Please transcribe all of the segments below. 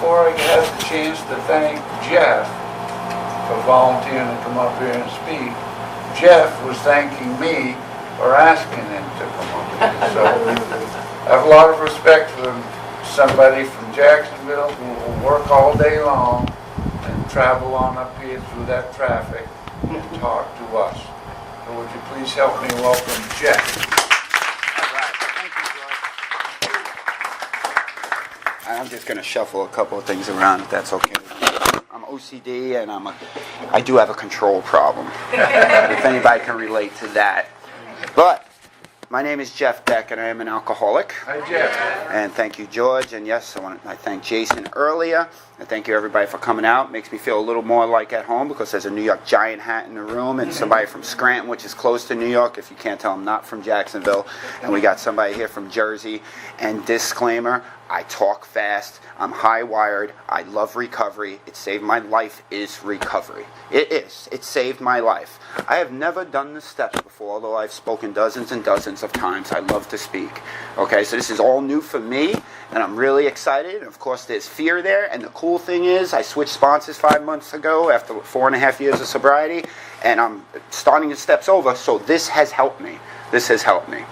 before I have the chance to thank Jeff for volunteering to come up here and speak, Jeff was thanking me for asking him to come up here. So I have a lot of respect for somebody from Jacksonville who will work all day long and travel on up here through that traffic and talk to us. So would you please help me welcome Jeff? I'm just going to shuffle a couple of things around if that's okay. I'm OCD and I do have a control problem. If anybody can relate to that. But my name is Jeff Beck and I am an alcoholic. Hi, Jeff. And thank you, George. And yes, I thank Jason earlier. And thank you, everybody, for coming out. Makes me feel a little more like at home because there's a New York Giant hat in the room and somebody from Scranton, which is close to New York. If you can't tell, I'm not from Jacksonville. And we got somebody here from Jersey. And disclaimer, I talk fast. I'm high-wired. I love recovery. It saved my life is recovery. It is. It saved my life. I have never done the steps before, although I've spoken dozens and dozens of times. I love to speak. Okay, so this is all new for me, and I'm really excited. And of course, there's fear there, and the cool thing is I switched sponsors 5 months ago after 4.5 years of sobriety, and I'm starting the steps over, so this has helped me. This has helped me.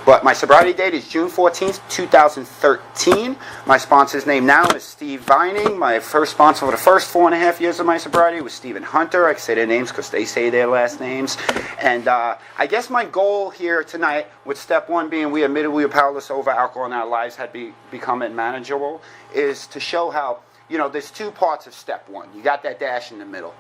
But my sobriety date is June 14th, 2013. My sponsor's name now is Steve Vining. My first sponsor for the first 4.5 years of my sobriety was Stephen Hunter. I can say their names because they say their last names. And I guess my goal here tonight, with step one being we admitted we were powerless over alcohol and our lives had become unmanageable, is to show how, there's two parts of step one. You got that dash in the middle.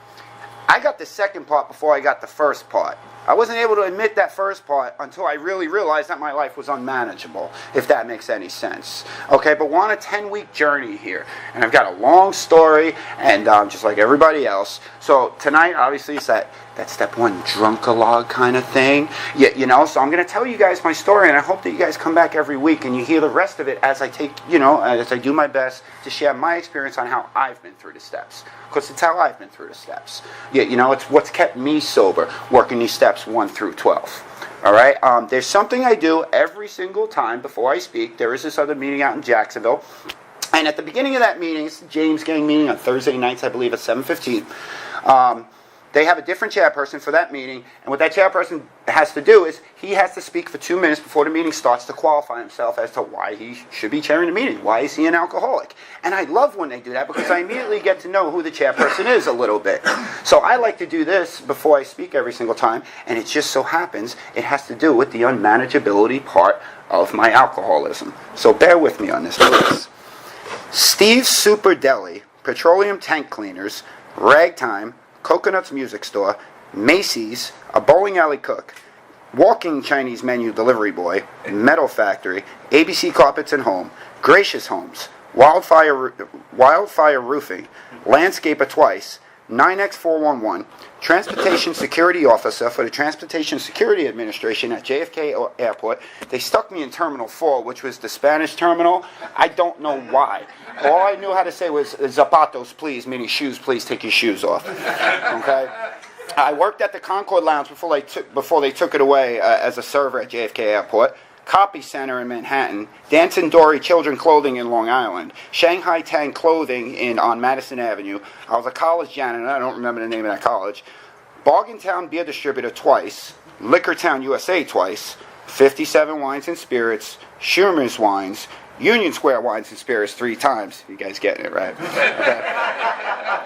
I got the second part before I got the first part. I wasn't able to admit that first part until I really realized that my life was unmanageable, if that makes any sense. Okay, but we're on a 10-week journey here, and I've got a long story, and just like everybody else. So tonight, obviously, it's that step one drunk-a-log kind of thing. So I'm going to tell you guys my story, and I hope that you guys come back every week and you hear the rest of it as I take, as I do my best to share my experience on how I've been through the steps. Because it's how I've been through the steps. It's what's kept me sober, working these steps 1 through 12. All right? There's something I do every single time before I speak. There is this other meeting out in Jacksonville. And at the beginning of that meeting, it's the James Gang meeting on Thursday nights, I believe, at 7:15. They have a different chairperson for that meeting, and what that chairperson has to do is he has to speak for 2 minutes before the meeting starts to qualify himself as to why he should be chairing the meeting. Why is he an alcoholic? And I love when they do that because I immediately get to know who the chairperson is a little bit. So I like to do this before I speak every single time, and it just so happens it has to do with the unmanageability part of my alcoholism. So bear with me on this, please. Steve's Super Deli, Petroleum Tank Cleaners, Ragtime, Coconuts Music Store, Macy's, a bowling alley cook, Walking Chinese Menu Delivery Boy, Metal Factory, ABC Carpets and Home, Gracious Homes, Wildfire Roofing, Landscaper Twice, 9X411, Transportation Security Officer for the Transportation Security Administration at JFK Airport. They stuck me in Terminal 4, which was the Spanish terminal. I don't know why. All I knew how to say was zapatos, please, meaning shoes, please take your shoes off. Okay? I worked at the Concord Lounge before they took it away as a server at JFK Airport. Copy Center in Manhattan, Dancing Dory Children Clothing in Long Island, Shanghai Tang Clothing on Madison Avenue. I was a college janitor, I don't remember the name of that college. Bargain Town Beer Distributor twice, Liquor Town USA twice, 57 Wines and Spirits, Schumer's Wines, Union Square Wines and Spirits 3 times. You guys getting it, right? Okay.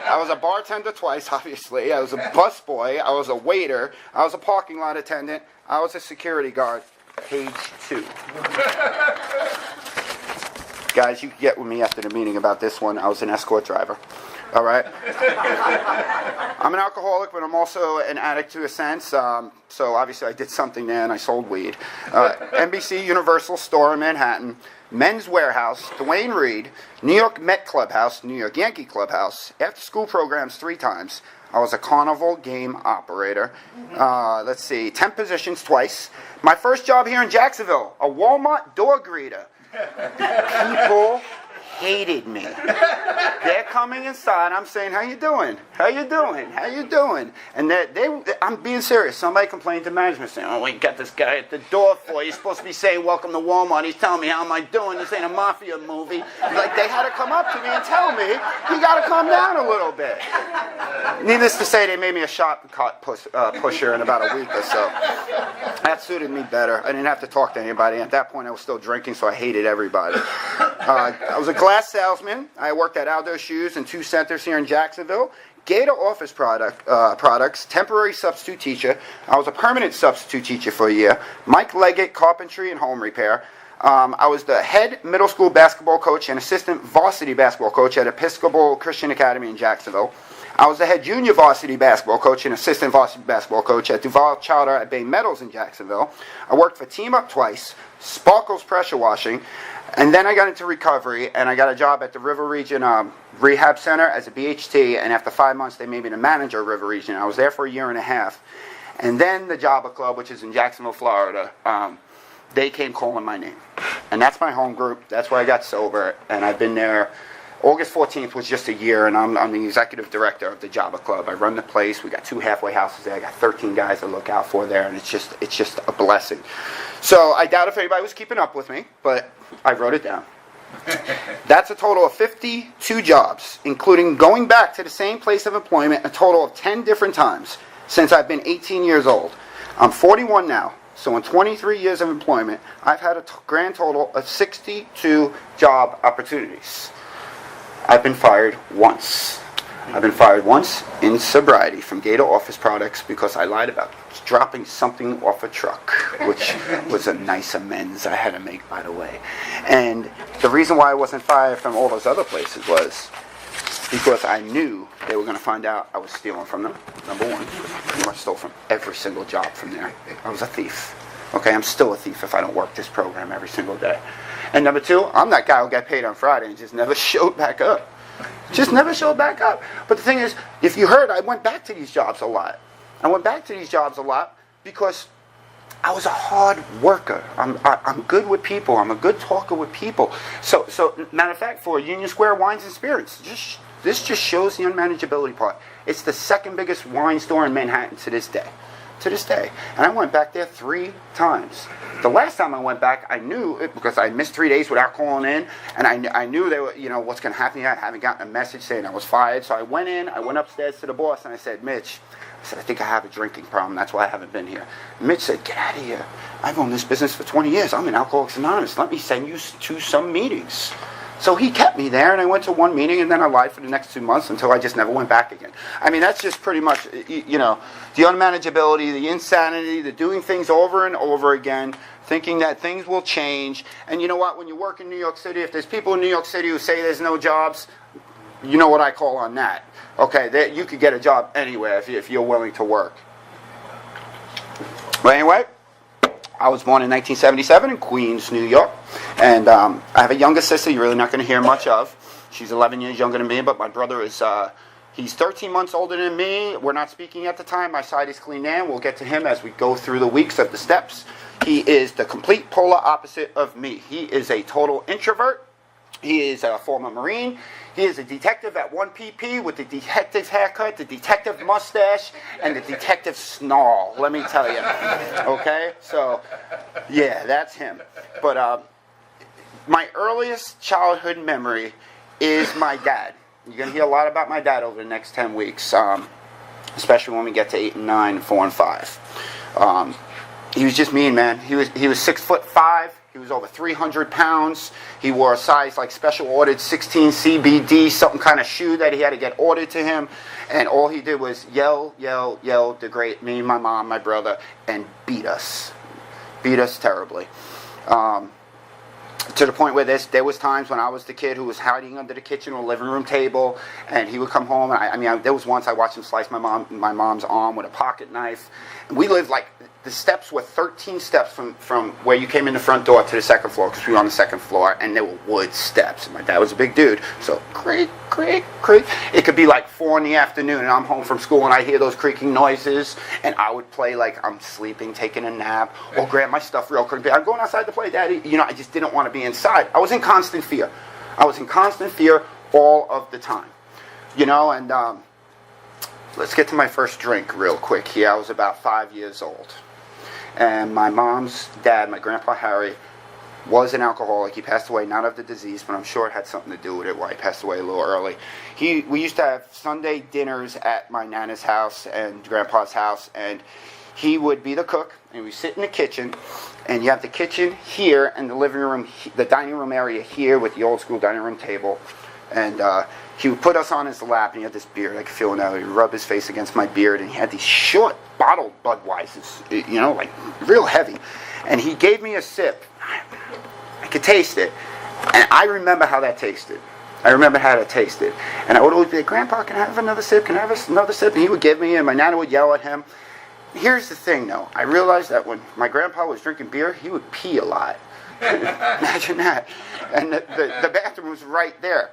I was a bartender twice, obviously. I was a busboy. I was a waiter. I was a parking lot attendant. I was a security guard. Page 2. Guys, you can get with me after the meeting about this one. I was an escort driver. All right? I'm an alcoholic, but I'm also an addict to a sense. So obviously I did something there and I sold weed. NBC Universal Store in Manhattan, Men's Warehouse, Dwayne Reed, New York Met Clubhouse, New York Yankee Clubhouse, after school programs 3 times. I was a carnival game operator. 10 positions twice. My first job here in Jacksonville, a Walmart door greeter. People hated me. Their coming inside. I'm saying, how you doing? How you doing? How you doing? And I'm being serious. Somebody complained to management saying, oh, we got this guy at the door for you. He's supposed to be saying, welcome to Walmart. He's telling me, how am I doing? This ain't a mafia movie. Like, they had to come up to me and tell me, you got to calm down a little bit. Needless to say, they made me a shot pusher in about a week or so. That suited me better. I didn't have to talk to anybody. At that point, I was still drinking, so I hated everybody. I was a glass salesman. I worked at Aldo Shoes in 2 centers here in Jacksonville. Gator Office Products, temporary substitute teacher. I was a permanent substitute teacher for a year. Mike Leggett, carpentry and home repair. I was the head middle school basketball coach and assistant varsity basketball coach at Episcopal Christian Academy in Jacksonville. I was the head junior varsity basketball coach and assistant varsity basketball coach at Duval Charter at Bay Meadows in Jacksonville. I worked for Team Up twice, Sparkles Pressure Washing, and then I got into recovery, and I got a job at the River Region Rehab Center as a BHT, and after 5 months, they made me the manager of River Region. I was there for a year and a half. And then the Java Club, which is in Jacksonville, Florida, they came calling my name. And that's my home group. That's where I got sober, and I've been there. August 14th was just a year, and I'm the executive director of the Java Club. I run the place. We got 2 halfway houses there. I got 13 guys to look out for there, and it's just a blessing. So I doubt if anybody was keeping up with me, but I wrote it down. That's a total of 52 jobs, including going back to the same place of employment a total of 10 different times since I've been 18 years old. I'm 41 now, so in 23 years of employment, I've had a grand total of 62 job opportunities. I've been fired once. I've been fired once in sobriety from Gator Office Products because I lied about dropping something off a truck, which was a nice amends I had to make, by the way. And the reason why I wasn't fired from all those other places was because I knew they were going to find out I was stealing from them, number one. I pretty much stole from every single job from there. I was a thief. Okay, I'm still a thief if I don't work this program every single day. And number two, I'm that guy who got paid on Friday and just never showed back up. Just never showed back up. But the thing is, if you heard, I went back to these jobs a lot. I went back to these jobs a lot because I was a hard worker. I'm good with people. I'm a good talker with people. So matter of fact, for Union Square Wines and Spirits, this just shows the unmanageability part. It's the second biggest wine store in Manhattan to this day. To this day. And I went back there 3 times. The last time I went back, I knew it because I missed 3 days without calling in, and I knew they were, what's going to happen. I haven't gotten a message saying I was fired. So I went upstairs to the boss, and I said, Mitch, I think I have a drinking problem. That's why I haven't been here. Mitch said, get out of here. I've owned this business for 20 years. I'm in Alcoholics Anonymous. Let me send you to some meetings. So he kept me there, and I went to one meeting, and then I lied for the next 2 months until I just never went back again. I mean, that's just pretty much, the unmanageability, the insanity, the doing things over and over again, thinking that things will change. And you know what? When you work in New York City, if there's people in New York City who say there's no jobs, you know what I call on that. Okay, you could get a job anywhere if you're willing to work. But anyway, I was born in 1977 in Queens, New York. And I have a younger sister you're really not going to hear much of. She's 11 years younger than me, but my brother is, he's 13 months older than me. We're not speaking at the time. My side is clean now. We'll get to him as we go through the weeks of the steps. He is the complete polar opposite of me. He is a total introvert. He is a former Marine. He is a detective at 1PP with the detective haircut, the detective mustache, and the detective snarl, let me tell you. Okay? So, yeah, that's him. But my earliest childhood memory is my dad. You're going to hear a lot about my dad over the next 10 weeks, especially when we get to 8 and 9 and 4 and 5. He was just mean, man. He was 6'5". He was over 300 pounds. He wore a size like special ordered 16 CBD, something kind of shoe that he had to get ordered to him. And all he did was yell, degrade me, my mom, my brother, and beat us. Beat us terribly. To the point where there was times when I was the kid who was hiding under the kitchen or living room table, and he would come home, and there was once I watched him slice my mom's arm with a pocket knife. And we lived the steps were 13 steps from where you came in the front door to the second floor, because we were on the second floor, and there were wood steps. And my dad was a big dude, so creak, creak, creak. It could be like 4 in the afternoon, and I'm home from school, and I hear those creaking noises, and I would play like I'm sleeping, taking a nap, or grab my stuff real quick. I'm going outside to play, Daddy. I just didn't want to be inside. I was in constant fear. I was in constant fear all of the time. You know, and let's get to my first drink real quick here. I was about 5 years old. And my mom's dad, my grandpa Harry, was an alcoholic. He passed away not of the disease, but I'm sure it had something to do with it why he passed away a little early. We used to have Sunday dinners at my Nana's house and Grandpa's house, and he would be the cook, and we sit in the kitchen, and you have the kitchen here and the living room, the dining room area here with the old school dining room table, and he would put us on his lap, and he had this beard, I could feel it now, he'd rub his face against my beard, and he had these short bottled Budweisers, you know, like real heavy, and he gave me a sip. I could taste it, and I remember how that tasted. And I would always be like, Grandpa, can I have another sip? Can I have another sip? And he would give me, and my Nana would yell at him. Here's the thing, though. I realized that when my grandpa was drinking beer, he would pee a lot. Imagine that. And the bathroom was right there.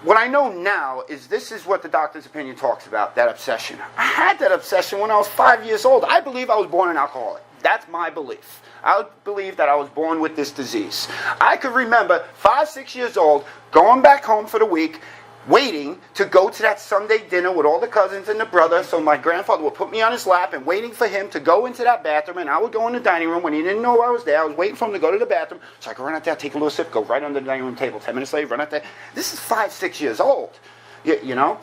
What I know now is this is what the doctor's opinion talks about, that obsession. I had that obsession when I was 5 years old. I believe I was born an alcoholic. That's my belief. I believe that I was born with this disease. I could remember 5, 6 years old, going back home for the week, waiting to go to that Sunday dinner with all the cousins and the brother, so my grandfather would put me on his lap and waiting for him to go into that bathroom, and I would go in the dining room when he didn't know I was there. I was waiting for him to go to the bathroom, so I could run out there, take a little sip, go right under the dining room table. 10 minutes later, run out there. This is 5, 6 years old, you know?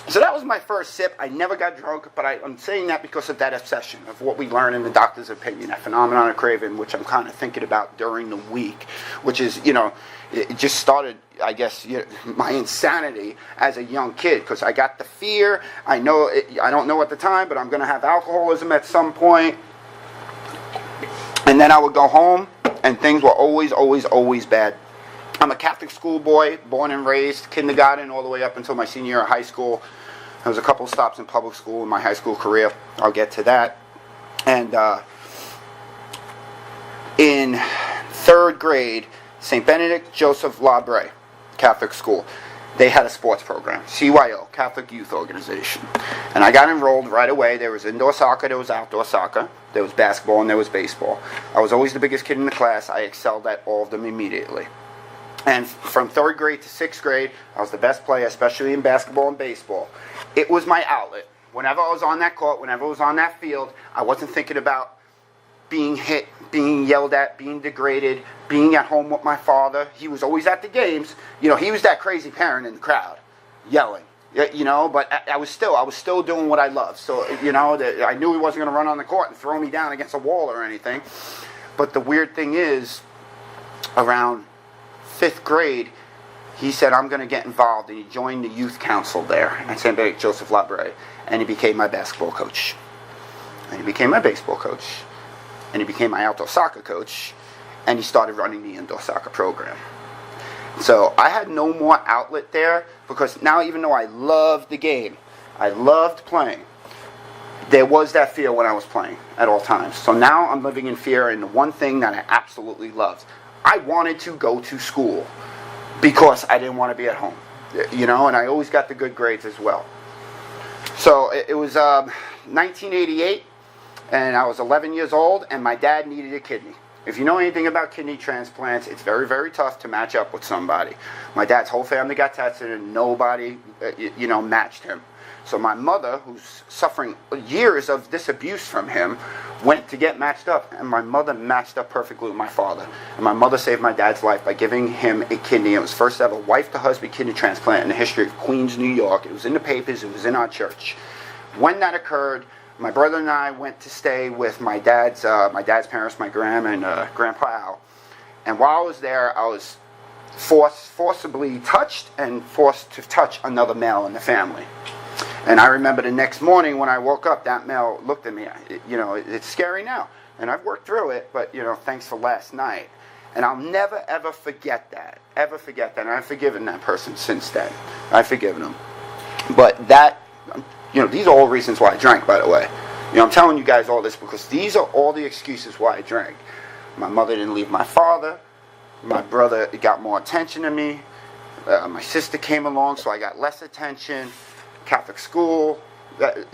So that was my first sip. I never got drunk, but I'm saying that because of that obsession, of what we learn in the doctor's opinion, that phenomenon of craving, which I'm kind of thinking about during the week, which is, you know, it just started, I guess, my insanity as a young kid, because I got the fear. I don't know at the time, but I'm going to have alcoholism at some point. And then I would go home, and things were always, always, always bad. I'm a Catholic schoolboy, born and raised, kindergarten all the way up until my senior year of high school. There was a couple stops in public school in my high school career. I'll get to that. And in 3rd grade, St. Benedict Joseph Labre Catholic School, they had a sports program, CYO, Catholic Youth Organization. And I got enrolled right away. There was indoor soccer, there was outdoor soccer, there was basketball, and there was baseball. I was always the biggest kid in the class. I excelled at all of them immediately. And from 3rd grade to 6th grade, I was the best player, especially in basketball and baseball. It was my outlet. Whenever I was on that court, whenever I was on that field, I wasn't thinking about being hit, being yelled at, being degraded, being at home with my father. He was always at the games. You know, he was that crazy parent in the crowd, yelling. You know, but I was still doing what I loved. So, you know, I knew he wasn't going to run on the court and throw me down against a wall or anything. But the weird thing is, around 5th grade, he said, I'm going to get involved, and he joined the youth council there at St. Benedict Joseph Labre, and he became my basketball coach, and he became my baseball coach, and he became my outdoor soccer coach, and he started running the indoor soccer program. So I had no more outlet there, because now, even though I loved the game, I loved playing, there was that fear when I was playing at all times. So now I'm living in fear, and the one thing that I absolutely loved, I wanted to go to school because I didn't want to be at home, you know, and I always got the good grades as well. So it was 1988, and I was 11 years old, and my dad needed a kidney. If you know anything about kidney transplants, it's very, very tough to match up with somebody. My dad's whole family got tested, and nobody, matched him. So my mother, who's suffering years of this abuse from him, went to get matched up, and my mother matched up perfectly with my father. And my mother saved my dad's life by giving him a kidney. It was first ever wife-to-husband kidney transplant in the history of Queens, New York. It was in the papers. It was in our church. When that occurred, my brother and I went to stay with my dad's parents, my grandma and Grandpa Al. And while I was there, I was forcibly touched and forced to touch another male in the family. And I remember the next morning when I woke up, that male looked at me. It's scary now. And I've worked through it, but, thanks for last night. And I'll never, ever forget that. Ever forget that. And I've forgiven that person since then. I've forgiven him. But that, these are all reasons why I drank, by the way. I'm telling you guys all this because these are all the excuses why I drank. My mother didn't leave my father. My brother got more attention than me. My sister came along, so I got less attention. Catholic school, I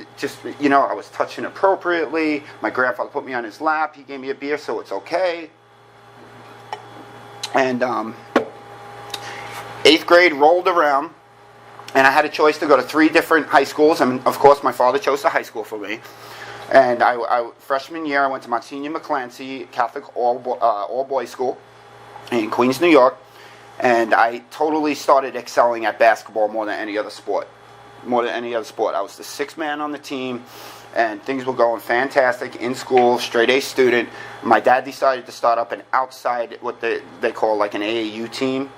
was touching appropriately. My grandfather put me on his lap. He gave me a beer, so it's okay. And 8th grade rolled around, And I had a choice to go to 3 different high schools, and of course my father chose the high school for me. And freshman year, I went to Monsignor McClancy Catholic all-boys school in Queens, New York, and I totally started excelling at basketball more than any other sport. I was the 6th man on the team, and things were going fantastic in school, straight A student. My dad decided to start up an outside, what they call like an AAU team.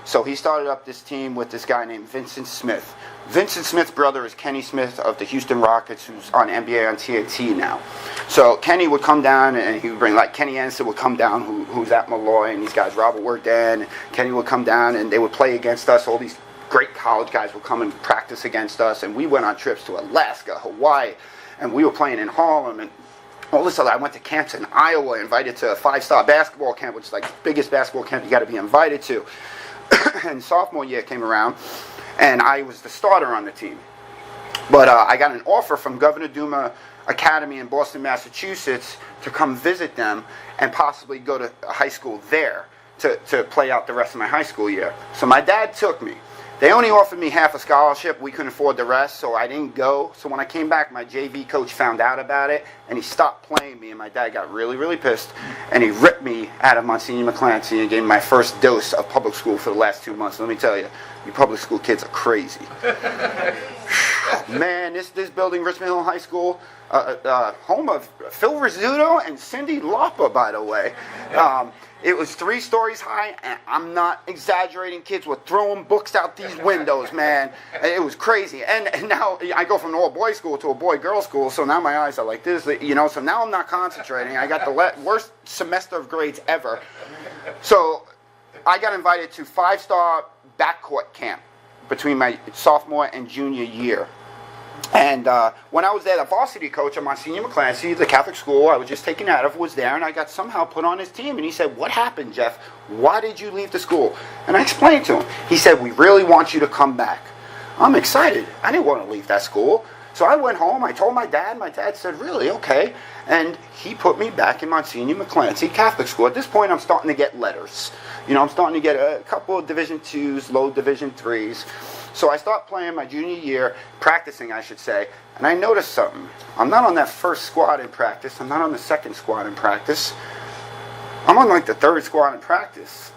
So he started up this team with this guy named Vincent Smith. Vincent Smith's brother is Kenny Smith of the Houston Rockets, who's on NBA on TNT now. So Kenny would come down, and he would bring, like Kenny Anderson would come down, who's at Malloy, and these guys, Robert Wordan, and Kenny would come down, and they would play against us. All these great college guys would come and practice against us, and we went on trips to Alaska, Hawaii, and we were playing in Harlem, and all this other. I went to camps in Iowa, invited to a 5-star basketball camp, which is like the biggest basketball camp you got to be invited to. And sophomore year came around, and I was the starter on the team. But I got an offer from Governor Duma Academy in Boston, Massachusetts, to come visit them and possibly go to a high school there to play out the rest of my high school year. So my dad took me. They only offered me half a scholarship. We couldn't afford the rest, so I didn't go. So when I came back, my JV coach found out about it, and he stopped playing me, and my dad got really, really pissed, and he ripped me out of Monsignor McClancy and gave me my first dose of public school for the last 2 months. Let me tell you, you public school kids are crazy. Man, this building, Richmond Hill High School, home of Phil Rizzuto and Cindy Lauper, by the way. It was 3 stories high, and I'm not exaggerating. Kids were throwing books out these windows, man. It was crazy. And now I go from an all-boys school to a boy-girl school, so now my eyes are like this, so now I'm not concentrating. I got the worst semester of grades ever. So I got invited to 5-star backcourt camp between my sophomore and junior year. And when I was there, the varsity coach of Monsignor McClancy, the Catholic school I was just taken out of, was there, and I got somehow put on his team. And he said, "What happened, Jeff? Why did you leave the school?" And I explained to him. He said, "We really want you to come back." I'm excited. I didn't want to leave that school. So I went home. I told my dad. My dad said, "Really? Okay." And he put me back in Monsignor McClancy Catholic school. At this point, I'm starting to get letters. I'm starting to get a couple of Division IIs, low Division IIIs. So I start playing my junior year, practicing, I should say, and I noticed something. I'm not on that first squad in practice. I'm not on the second squad in practice. I'm on like the 3rd squad in practice.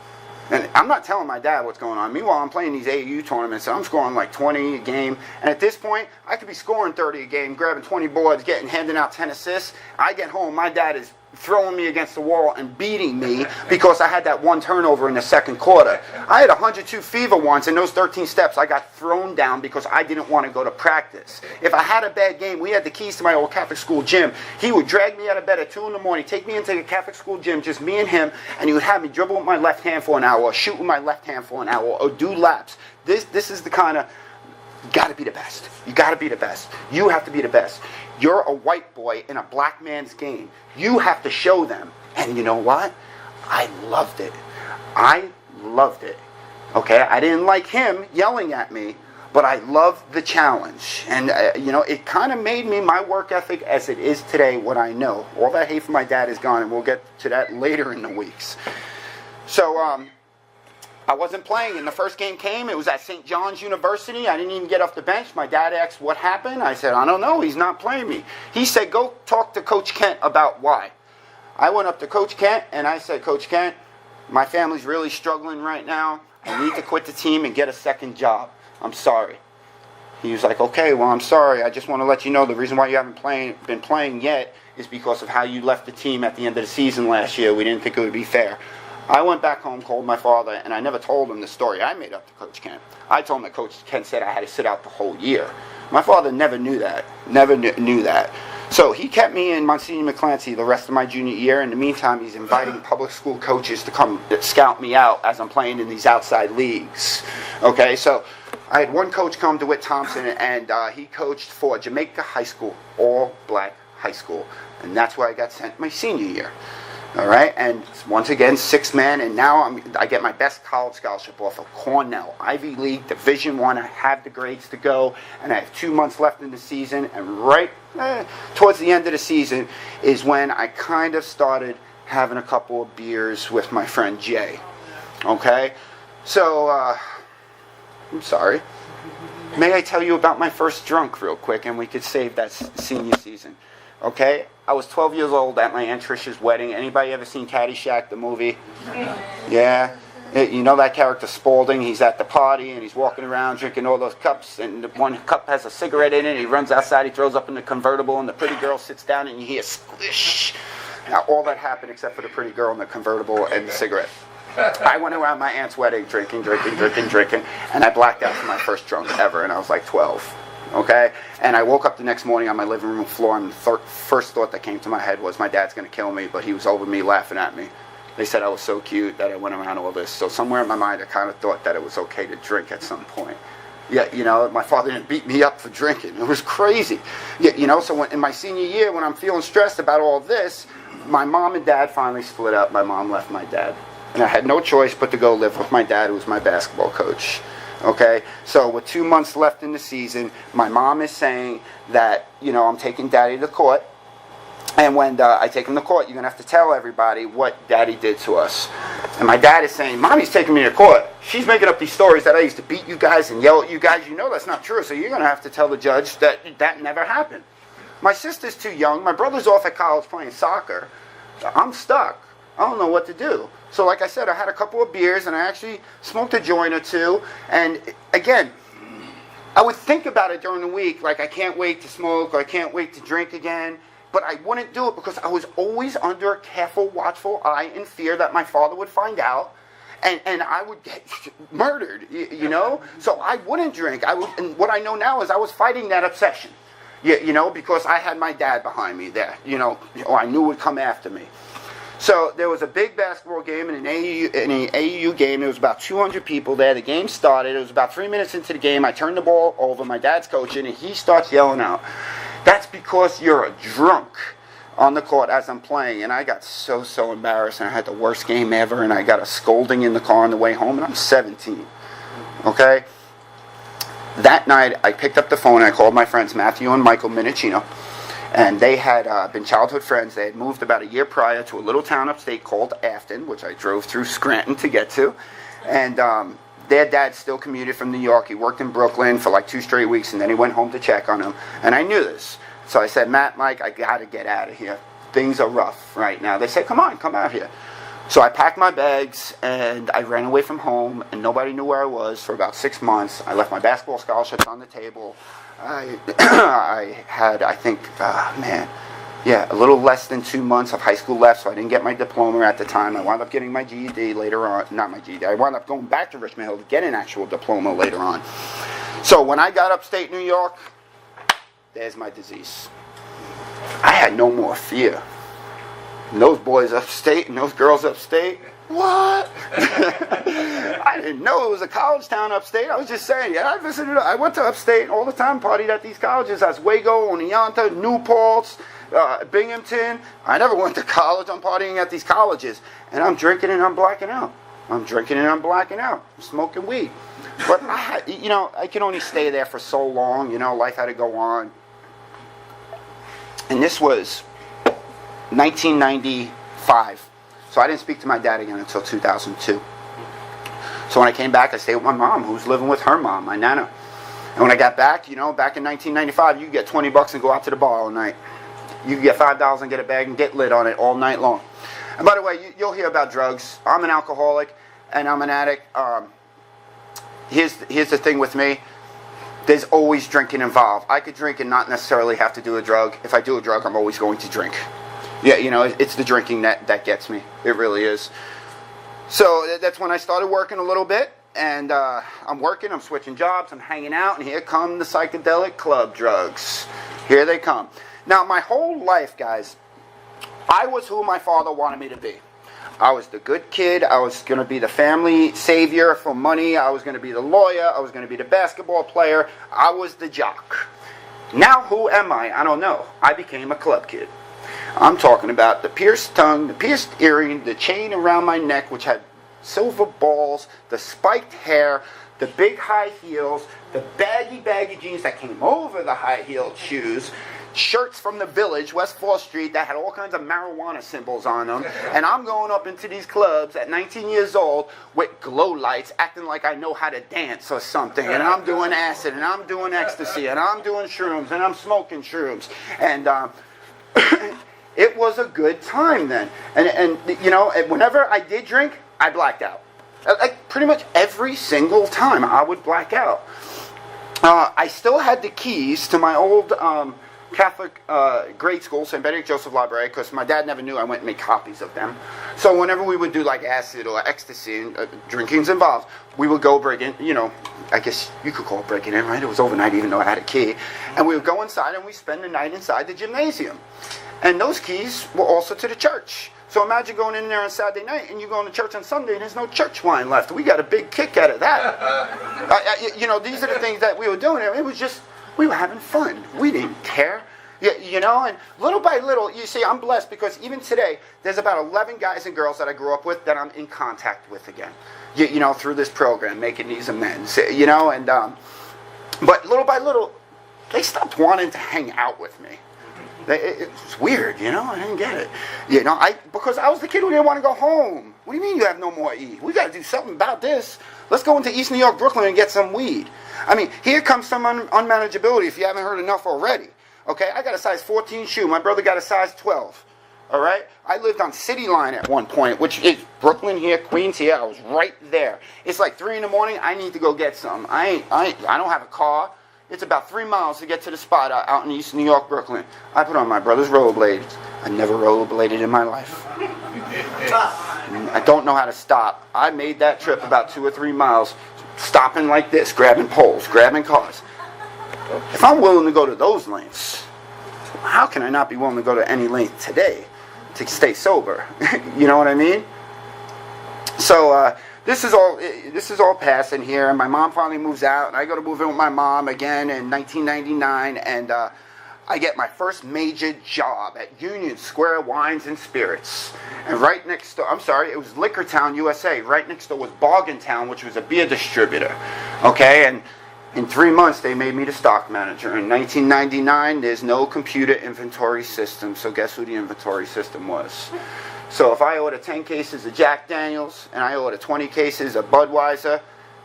And I'm not telling my dad what's going on. Meanwhile, I'm playing these AAU tournaments, and I'm scoring like 20 a game. And at this point, I could be scoring 30 a game, grabbing 20 boards, handing out 10 assists. I get home, my dad is throwing me against the wall and beating me because I had that 1 turnover in the second quarter. I had 102 fever once. In those 13 steps, I got thrown down because I didn't want to go to practice. If I had a bad game, we had the keys to my old Catholic school gym. He would drag me out of bed at 2 in the morning, take me into the Catholic school gym, just me and him, and he would have me dribble with my left hand for an hour, or shoot with my left hand for an hour, or do laps. This is the kind of, you got to be the best. You got to be the best. You have to be the best. You're a white boy in a black man's game. You have to show them. And you know what? I loved it. I loved it. Okay? I didn't like him yelling at me, but I loved the challenge. And, it kind of made me my work ethic as it is today, what I know. All that hate from my dad is gone, and we'll get to that later in the weeks. So, I wasn't playing, and the first game came. It was at St. John's University. I didn't even get off the bench. My dad asked what happened. I said, "I don't know. He's not playing me." He said, "Go talk to Coach Kent about why." I went up to Coach Kent, and I said, "Coach Kent, my family's really struggling right now. I need to quit the team and get a second job. I'm sorry." He was like, "Okay, well, I'm sorry. I just want to let you know the reason why you haven't been playing yet is because of how you left the team at the end of the season last year. We didn't think it would be fair." I went back home, called my father, and I never told him the story I made up to Coach Kent. I told him that Coach Kent said I had to sit out the whole year. My father never knew that, knew that. So he kept me in Monsignor McClancy the rest of my junior year. In the meantime, he's inviting public school coaches to come scout me out as I'm playing in these outside leagues. Okay, so I had one coach come, DeWitt Thompson, and he coached for Jamaica High School, all-black high school. And that's where I got sent my senior year. All right, and once again, 6 men, and now I get my best college scholarship off of Cornell, Ivy League, Division I. I have the grades to go, and I have 2 months left in the season, and right towards the end of the season is when I kind of started having a couple of beers with my friend Jay. Okay, so I'm sorry. May I tell you about my first drunk real quick, and we could save that senior season. Okay? I was 12 years old at my Aunt Tricia's wedding. Anybody ever seen Caddyshack, the movie? Yeah? You know that character Spaulding? He's at the party, and he's walking around drinking all those cups, and one cup has a cigarette in it. He runs outside, he throws up in the convertible, and the pretty girl sits down, and you hear squish. Now, all that happened except for the pretty girl in the convertible and the cigarette. I went around my aunt's wedding drinking, and I blacked out for my first drunk ever, and I was like 12. Okay? And I woke up the next morning on my living room floor, and the first thought that came to my head was, my dad's going to kill me, but he was over me laughing at me. They said I was so cute that I went around all this. So somewhere in my mind, I kind of thought that it was okay to drink at some point. Yeah, you know, my father didn't beat me up for drinking. It was crazy. Yeah, you know, so in my senior year, when I'm feeling stressed about all this, my mom and dad finally split up. My mom left my dad. And I had no choice but to go live with my dad, who was my basketball coach. Okay? So with 2 months left in the season, my mom is saying that, you know, I'm taking daddy to court. And when I take him to court, you're going to have to tell everybody what daddy did to us. And my dad is saying, Mommy's taking me to court. She's making up these stories that I used to beat you guys and yell at you guys. You know that's not true, so you're going to have to tell the judge that that never happened. My sister's too young. My brother's off at college playing soccer. I'm stuck. I don't know what to do. So like I said, I had a couple of beers, and I actually smoked a joint or two. And again, I would think about it during the week, like I can't wait to smoke, or I can't wait to drink again. But I wouldn't do it because I was always under a careful, watchful eye in fear that my father would find out, and I would get murdered, you know? So I wouldn't drink. And what I know now is I was fighting that obsession, you know, because I had my dad behind me there, you know, or I knew would come after me. So there was a big basketball game in an AAU game. There was about 200 people there. The game started. It was about 3 minutes into the game. I turned the ball over. My dad's coaching, and he starts yelling out, "That's because you're a drunk," on the court as I'm playing. And I got so embarrassed, and I had the worst game ever, and I got a scolding in the car on the way home, and I'm 17. Okay? That night, I picked up the phone, and I called my friends Matthew and Michael Minicino, and they had been childhood friends. They had moved about a year prior to a little town upstate called Afton, which I drove through Scranton to get to. And their dad still commuted from New York. He worked in Brooklyn for like 2 straight weeks, and then he went home to check on him. And I knew this. So I said, Matt, Mike, I got to get out of here. Things are rough right now. They said, come on, come out here. So I packed my bags, and I ran away from home, and nobody knew where I was for about 6 months. I left my basketball scholarships on the table. I had, I think, a little less than 2 months of high school left, so I didn't get my diploma at the time. I wound up getting my GED later on. Not my GED. I wound up going back to Richmond Hill to get an actual diploma later on. So when I got upstate New York, there's my disease. I had no more fear. And those boys upstate and those girls upstate, what? I didn't know it was a college town upstate. I was just saying, yeah, I went to upstate all the time, partied at these colleges, Oswego, Oneonta, New Paltz, Binghamton. I never went to college. I'm partying at these colleges, and I'm drinking and I'm blacking out. I'm smoking weed. But I could only stay there for so long. You know, life had to go on. And this was 1995. So I didn't speak to my dad again until 2002. So when I came back, I stayed with my mom, who was living with her mom, my nana. And when I got back, back in 1995, you could get $20 and go out to the bar all night. You could get $5 and get a bag and get lit on it all night long. And by the way, you'll hear about drugs. I'm an alcoholic and I'm an addict. Here's the thing with me. There's always drinking involved. I could drink and not necessarily have to do a drug. If I do a drug, I'm always going to drink. Yeah, it's the drinking that gets me. It really is. So that's when I started working a little bit. And I'm working, I'm switching jobs, I'm hanging out, and here come the psychedelic club drugs. Here they come. Now, my whole life, guys, I was who my father wanted me to be. I was the good kid. I was going to be the family savior for money. I was going to be the lawyer. I was going to be the basketball player. I was the jock. Now, who am I? I don't know. I became a club kid. I'm talking about the pierced tongue, the pierced earring, the chain around my neck, which had silver balls, the spiked hair, the big high heels, the baggy jeans that came over the high-heeled shoes, shirts from the Village, West 4th Street, that had all kinds of marijuana symbols on them. And I'm going up into these clubs at 19 years old with glow lights, acting like I know how to dance or something. And I'm doing acid, and I'm doing ecstasy, and I'm doing shrooms, and I'm smoking shrooms. And it was a good time then. And you know, whenever I did drink, I blacked out. Like pretty much every single time I would black out. I still had the keys to my old Catholic grade school, St. Benedict Joseph Library, because my dad never knew I went and made copies of them. So whenever we would do like acid or ecstasy, and drinking's involved, we would go break in, you know, I guess you could call it breaking in, right? It was overnight even though I had a key. And we would go inside and we spend the night inside the gymnasium. And those keys were also to the church. So imagine going in there on Saturday night and you go to church on Sunday and there's no church wine left. We got a big kick out of that. You know, these are the things that we were doing. It was just, we were having fun. We didn't care. You know, and little by little, you see, I'm blessed because even today, there's about 11 guys and girls that I grew up with that I'm in contact with again. You know, through this program, making these amends. You know, and but little by little, they stopped wanting to hang out with me. It was weird, you know. I didn't get it, you know. Because I was the kid who didn't want to go home. What do you mean you have no more E? We got to do something about this. Let's go into East New York, Brooklyn, and get some weed. I mean, here comes some unmanageability. If you haven't heard enough already, okay. I got a size 14 shoe. My brother got a size 12. All right. I lived on City Line at one point, which is Brooklyn here, Queens here. I was right there. It's like 3 in the morning. I need to go get some. I don't have a car. It's about 3 miles to get to the spot out in East New York, Brooklyn. I put on my brother's rollerblades. I never rollerbladed in my life. I don't know how to stop. I made that trip about 2 or 3 miles, stopping like this, grabbing poles, grabbing cars. If I'm willing to go to those lengths, how can I not be willing to go to any length today to stay sober? You know what I mean? So, This is all passing here, and my mom finally moves out, and I go to move in with my mom again in 1999, and I get my first major job at Union Square Wines and Spirits. And right next door, I'm sorry, it was Liquortown, USA. Right next door was Bargaintown, which was a beer distributor. Okay, and in 3 months, they made me the stock manager. In 1999, there's no computer inventory system, so guess who the inventory system was? So if I order 10 cases of Jack Daniels and I order 20 cases of Budweiser,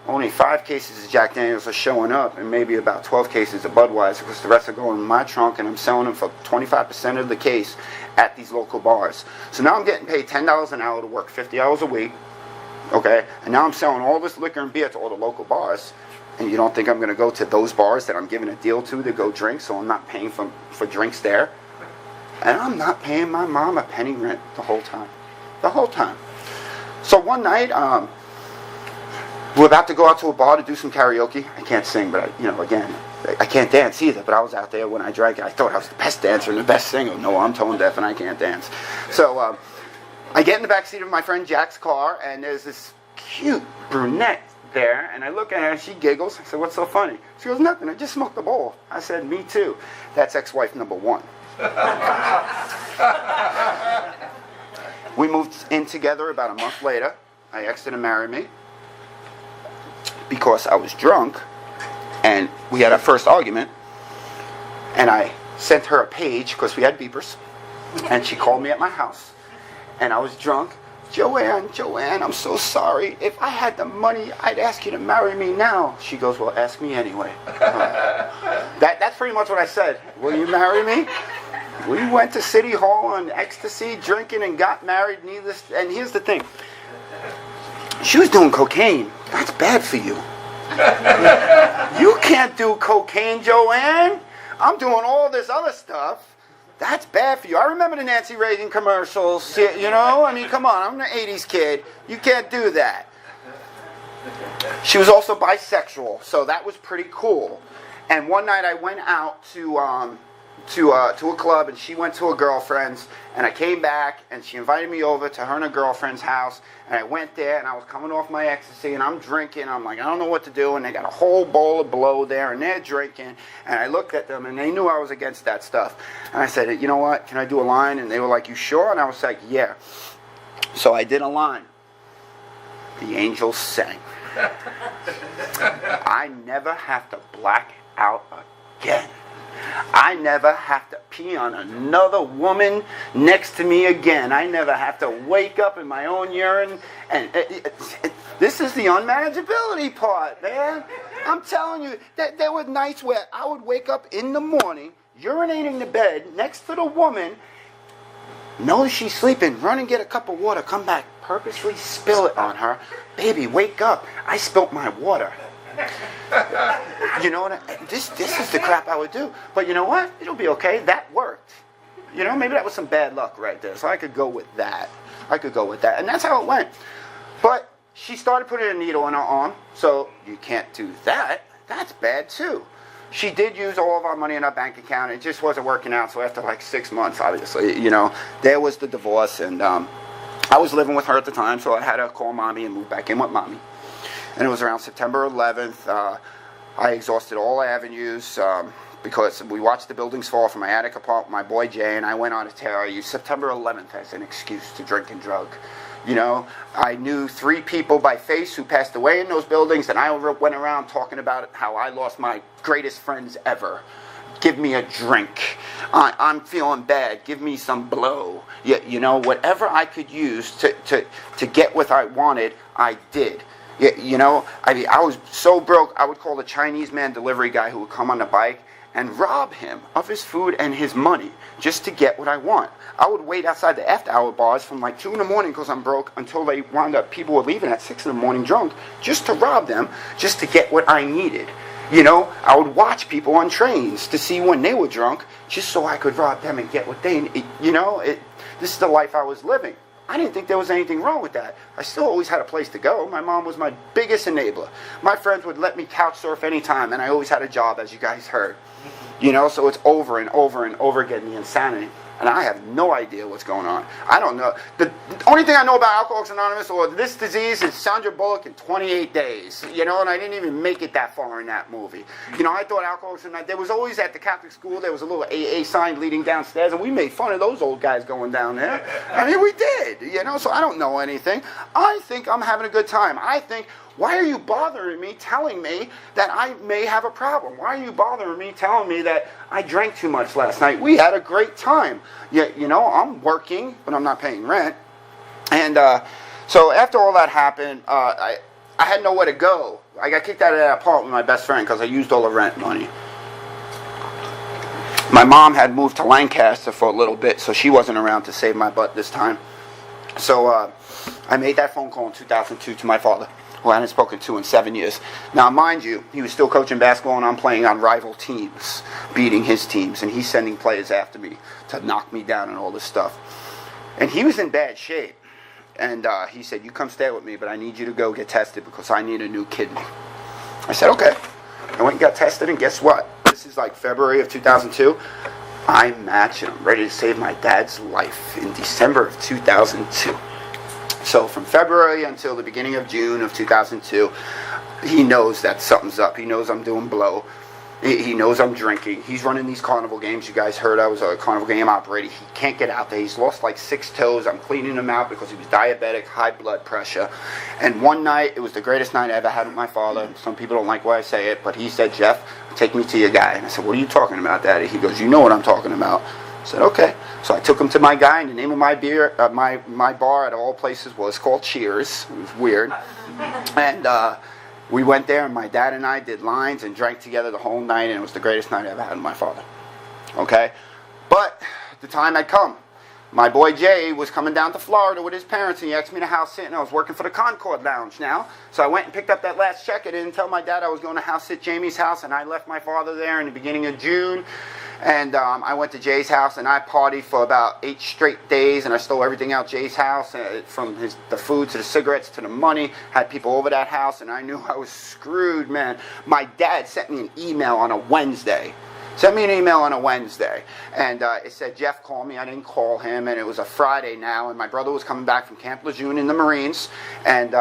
only 5 cases of Jack Daniels are showing up and maybe about 12 cases of Budweiser because the rest are going in my trunk and I'm selling them for 25% of the case at these local bars. So now I'm getting paid $10 an hour to work 50 hours a week, okay? And now I'm selling all this liquor and beer to all the local bars. And you don't think I'm going to go to those bars that I'm giving a deal to go drink so I'm not paying for drinks there? And I'm not paying my mom a penny rent the whole time. The whole time. So one night, we're about to go out to a bar to do some karaoke. I can't sing, but I can't dance either. But I was out there when I drank. I thought I was the best dancer and the best singer. No, I'm tone deaf and I can't dance. So I get in the back seat of my friend Jack's car, and there's this cute brunette there, and I look at her and she giggles. I said, "What's so funny?" She goes, "Nothing, I just smoked a bowl." I said, "Me too." That's ex-wife number 1. We moved in together about a month later. I asked her to marry me because I was drunk, and we had our first argument, and I sent her a page because we had beepers, and she called me at my house, and I was drunk. Joanne, I'm so sorry. If I had the money, I'd ask you to marry me now." She goes, "Well, ask me anyway." That's pretty much what I said. "Will you marry me?" We went to City Hall on ecstasy, drinking, and got married. And here's the thing. She was doing cocaine. That's bad for you. You can't do cocaine, Joanne. I'm doing all this other stuff. That's bad for you. I remember the Nancy Reagan commercials, you know? I mean, come on, I'm an 80s kid. You can't do that. She was also bisexual, so that was pretty cool. And one night I went out to a club, and she went to her girlfriend's, and I came back, and she invited me over to her and her girlfriend's house, and I went there, and I was coming off my ecstasy, and I'm drinking. I'm like, I don't know what to do, and they got a whole bowl of blow there, and they're drinking, and I looked at them, and they knew I was against that stuff. And I said, "You know what, can I do a line?" And they were like, "You sure?" And I was like, "Yeah." So I did a line. The angels sang. I never have to black out again. I never have to pee on another woman next to me again. I never have to wake up in my own urine. And this is the unmanageability part, man. I'm telling you, that there were nights where I would wake up in the morning, urinating the bed next to the woman, know she's sleeping, run and get a cup of water, come back, purposely spill it on her. Baby, wake up. I spilt my water. You know what? This is the crap I would do. But you know what? It'll be okay. That worked. You know, maybe that was some bad luck right there. So I could go with that. And that's how it went. But she started putting a needle in her arm. So you can't do that. That's bad too. She did use all of our money in our bank account. It just wasn't working out. So after like 6 months, obviously, you know, there was the divorce. And I was living with her at the time. So I had to call mommy and move back in with mommy. And it was around September 11th. I exhausted all avenues because we watched the buildings fall from my attic apartment. My boy Jay and I went on a tear. I used September 11th as an excuse to drink and drug. You know, I knew 3 people by face who passed away in those buildings, and I went around talking about how I lost my greatest friends ever. Give me a drink. I'm feeling bad. Give me some blow. You know, whatever I could use to get what I wanted, I did. You know, I mean, I was so broke, I would call the Chinese man delivery guy who would come on the bike and rob him of his food and his money just to get what I want. I would wait outside the after-hour bars from like 2 in the morning because I'm broke until they wound up, people were leaving at 6 in the morning drunk, just to rob them, just to get what I needed. You know, I would watch people on trains to see when they were drunk, just so I could rob them and get what they need. You know, this is the life I was living. I didn't think there was anything wrong with that. I still always had a place to go. My mom was my biggest enabler. My friends would let me couch surf anytime, and I always had a job, as you guys heard. You know, so it's over and over and over again, the insanity. And I have no idea what's going on. I don't know. The only thing I know about Alcoholics Anonymous or this disease is Sandra Bullock in 28 days. You know, and I didn't even make it that far in that movie. You know, I thought Alcoholics Anonymous, there was always at the Catholic school, there was a little AA sign leading downstairs, and we made fun of those old guys going down there. I mean, we did, you know, so I don't know anything. I think I'm having a good time. I think, why are you bothering me telling me that I may have a problem? Why are you bothering me telling me that I drank too much last night? We had a great time. You know, I'm working, but I'm not paying rent. And so after all that happened, I had nowhere to go. I got kicked out of that apartment with my best friend because I used all the rent money. My mom had moved to Lancaster for a little bit, so she wasn't around to save my butt this time. So I made that phone call in 2002 to my father, who I hadn't spoken to in 7 years. Now, mind you, he was still coaching basketball, and I'm playing on rival teams, beating his teams, and he's sending players after me to knock me down and all this stuff. And he was in bad shape. And he said, you come stay with me, but I need you to go get tested because I need a new kidney. I said, okay. I went and got tested, and guess what? This is like February of 2002. I match, and I'm ready to save my dad's life in December of 2002. So from February until the beginning of June of 2002, he knows that something's up. He knows I'm doing blow. He knows I'm drinking. He's running these carnival games. You guys heard I was a carnival game operator. He can't get out there. He's lost like 6 toes. I'm cleaning him out because he was diabetic, high blood pressure. And one night, it was the greatest night I ever had with my father. Some people don't like why I say it, but he said, Jeff, take me to your guy. And I said, what are you talking about, Daddy? He goes, you know what I'm talking about. I said, okay. So I took him to my guy, and the name of my beer, my bar at all places was called Cheers. It was weird. And we went there, and my dad and I did lines and drank together the whole night, and it was the greatest night I ever had with my father. Okay? But the time had come. My boy Jay was coming down to Florida with his parents, and he asked me to house sit, and I was working for the Concord Lounge now. So I went and picked up that last check. I didn't tell my dad I was going to house sit Jamie's house, and I left my father there in the beginning of June. And I went to Jay's house, and I partied for about 8 straight days, and I stole everything out Jay's house, from the food to the cigarettes to the money. Had people over that house, and I knew I was screwed, man. My dad sent me an email on a Wednesday. And it said, Jeff, call me. I didn't call him, and it was a Friday now, and my brother was coming back from Camp Lejeune in the Marines, and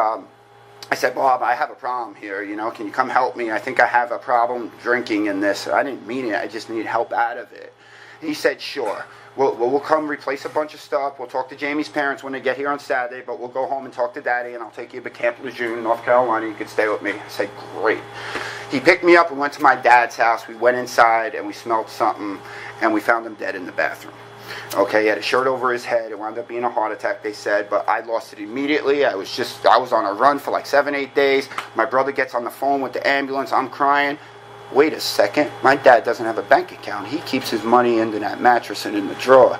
I said, Bob, I have a problem here, you know, can you come help me? I think I have a problem drinking in this. I didn't mean it, I just need help out of it. He said, sure. We'll come replace a bunch of stuff. We'll talk to Jamie's parents when they get here on Saturday, but we'll go home and talk to Daddy, and I'll take you to Camp Lejeune, North Carolina. You can stay with me. I said, great. He picked me up and went to my dad's house. We went inside and we smelled something, and we found him dead in the bathroom. Okay, he had a shirt over his head. It wound up being a heart attack, they said, but I lost it immediately. I was on a run for like 7-8 days. My brother gets on the phone with the ambulance. I'm crying. Wait a second. My dad doesn't have a bank account. He keeps his money into that mattress and in the drawer.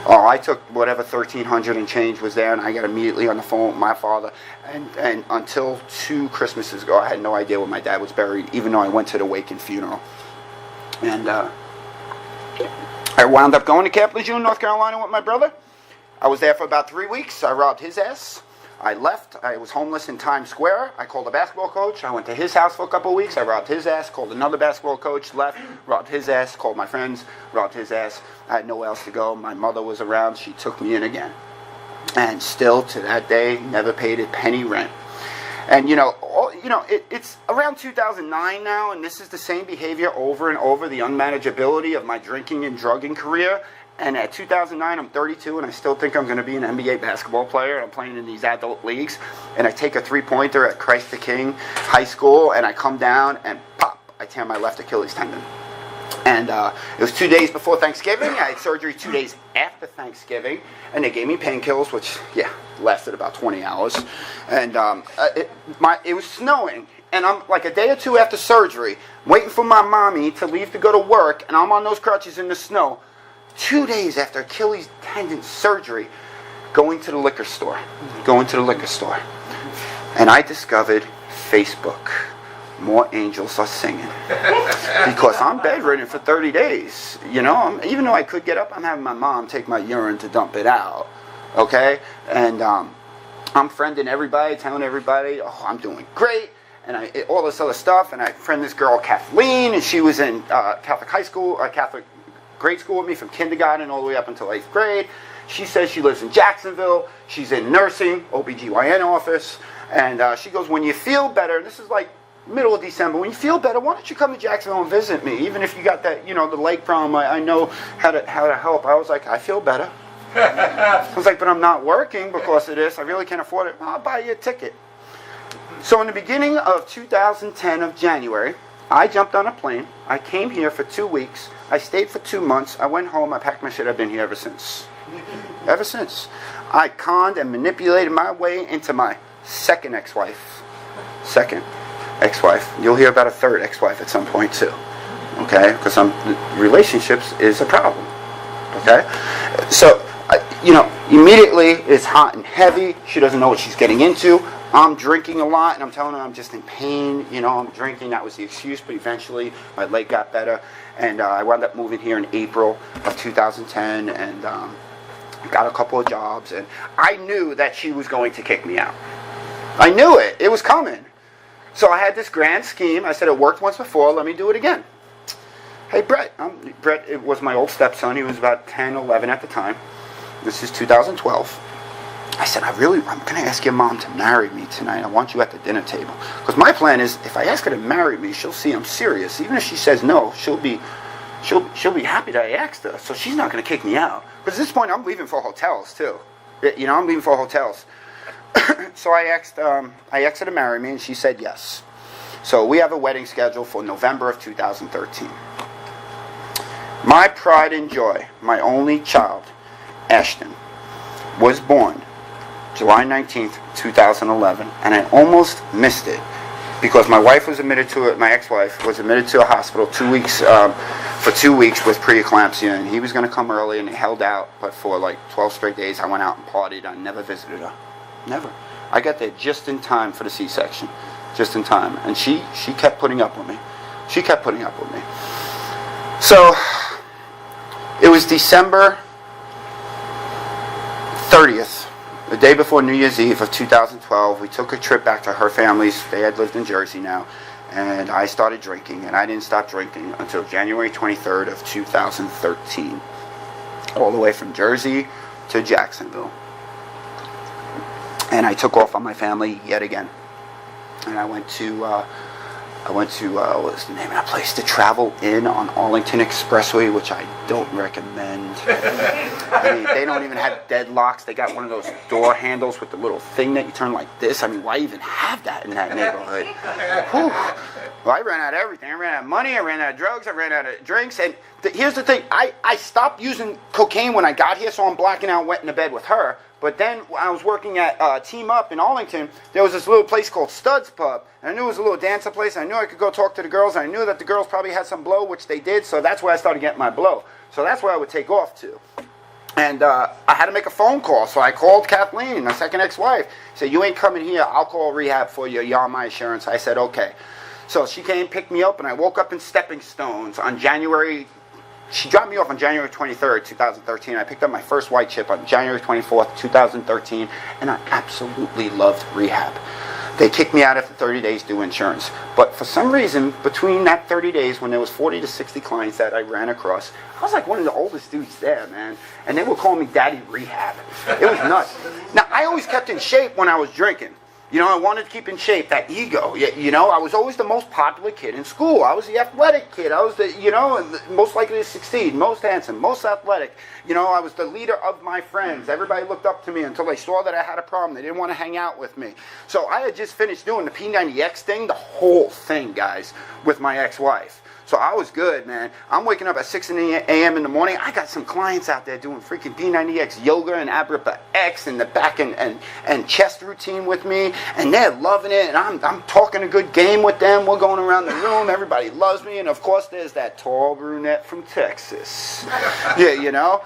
Oh, I took whatever $1,300 and change was there, and I got immediately on the phone with my father. And until 2 Christmases ago, I had no idea where my dad was buried, even though I went to the wake and funeral. And I wound up going to Camp Lejeune, North Carolina with my brother. I was there for about 3 weeks. I robbed his ass. I left. I was homeless in Times Square. I called a basketball coach. I went to his house for a couple of weeks. I robbed his ass, called another basketball coach, left, robbed his ass, called my friends, robbed his ass. I had nowhere else to go. My mother was around. She took me in again. And still to that day, never paid a penny rent. And it's around 2009 now, and this is the same behavior over and over, the unmanageability of my drinking and drugging career. And at 2009, I'm 32, and I still think I'm going to be an NBA basketball player. I'm playing in these adult leagues, and I take a three-pointer at Christ the King High School, and I come down, and pop, I tear my left Achilles tendon. And it was 2 days before Thanksgiving. I had surgery 2 days after Thanksgiving, and they gave me painkillers, which, lasted about 20 hours. And it was snowing, and I'm like a day or two after surgery, waiting for my mommy to leave to go to work, and I'm on those crutches in the snow. 2 days after Achilles tendon surgery, going to the liquor store. And I discovered Facebook. More angels are singing. Because I'm bedridden for 30 days. Even though I could get up, I'm having my mom take my urine to dump it out. Okay? And I'm friending everybody, telling everybody, oh, I'm doing great. And all this other stuff. And I friend this girl, Kathleen, and she was in Catholic high school, Catholic grade school with me from kindergarten all the way up until 8th grade. She says she lives in Jacksonville. She's in nursing, OBGYN office. And she goes, when you feel better, this is like middle of December, when you feel better, why don't you come to Jacksonville and visit me? Even if you got that, the leg problem, I know how to help. I was like, I feel better. I was like, but I'm not working because of this. I really can't afford it. I'll buy you a ticket. So in the beginning of 2010 of January, I jumped on a plane. I came here for 2 weeks. I stayed for 2 months. I went home. I packed my shit. I've been here ever since. Ever since. I conned and manipulated my way into my second ex-wife. You'll hear about a third ex-wife at some point too. Okay? Because relationships is a problem. Okay? So, immediately it's hot and heavy. She doesn't know what she's getting into. I'm drinking a lot, and I'm telling her I'm just in pain. I'm drinking. That was the excuse, but eventually my leg got better, and I wound up moving here in April of 2010, and got a couple of jobs, and I knew that she was going to kick me out. I knew it. It was coming. So I had this grand scheme. I said, it worked once before. Let me do it again. Hey, Brett. Brett, it was my old stepson. He was about 10, 11 at the time. This is 2012. I said, I'm going to ask your mom to marry me tonight. I want you at the dinner table. Because my plan is, if I ask her to marry me, she'll see I'm serious. Even if she says no, she'll be happy that I asked her. So she's not going to kick me out. Because at this point, I'm leaving for hotels, too. I'm leaving for hotels. So I asked her to marry me, and she said yes. So we have a wedding scheduled for November of 2013. My pride and joy, my only child, Ashton, was born July 19th, 2011, and I almost missed it because my ex-wife was admitted to a hospital 2 weeks, for 2 weeks with preeclampsia, and he was going to come early, and he held out, but for like 12 straight days, I went out and partied. I never visited her. Never. I got there just in time for the C-section. Just in time. And she kept putting up with me. So, it was December 30th, the day before New Year's Eve of 2012. We took a trip back to her family's. They had lived in Jersey now. And I started drinking. And I didn't stop drinking until January 23rd of 2013. All the way from Jersey to Jacksonville. And I took off on my family yet again. And I went to what was the name of that place? The Travel Inn on Arlington Expressway, which I don't recommend. I mean, they don't even have deadlocks. They got one of those door handles with the little thing that you turn like this. I mean, why even have that in that neighborhood? Whew. Well, I ran out of everything. I ran out of money, I ran out of drugs, I ran out of drinks. And here's the thing, I stopped using cocaine when I got here, so I'm blacking out, went into bed with her. But then when I was working at Team Up in Arlington, there was this little place called Studs Pub. And I knew it was a little dancer place. I knew I could go talk to the girls. And I knew that the girls probably had some blow, which they did. So that's where I started getting my blow. So that's where I would take off to. And I had to make a phone call. So I called Kathleen, my second ex-wife. Said, you ain't coming here. I'll call rehab for you. You're on my insurance. I said, okay. So she came, picked me up, and I woke up in Stepping Stones on she dropped me off on January 23rd, 2013. I picked up my first white chip on January 24th, 2013, and I absolutely loved rehab. They kicked me out after 30 days due insurance. But for some reason, between that 30 days, when there was 40 to 60 clients that I ran across, I was like one of the oldest dudes there, man. And they would call me Daddy Rehab. It was nuts. Now, I always kept in shape when I was drinking. You know, I wanted to keep in shape, that ego. You know, I was always the most popular kid in school. I was the athletic kid. I was the, you know, most likely to succeed, most handsome, most athletic. You know, I was the leader of my friends. Everybody looked up to me until they saw that I had a problem. They didn't want to hang out with me. So I had just finished doing the P90X thing, the whole thing, guys, with my ex-wife. So I was good, man. I'm waking up at 6 a.m. in the morning. I got some clients out there doing freaking P90X yoga and Abrapa X and the back and chest routine with me. And they're loving it. And I'm talking a good game with them. We're going around the room. Everybody loves me. And, of course, there's that tall brunette from Texas. Yeah, you know.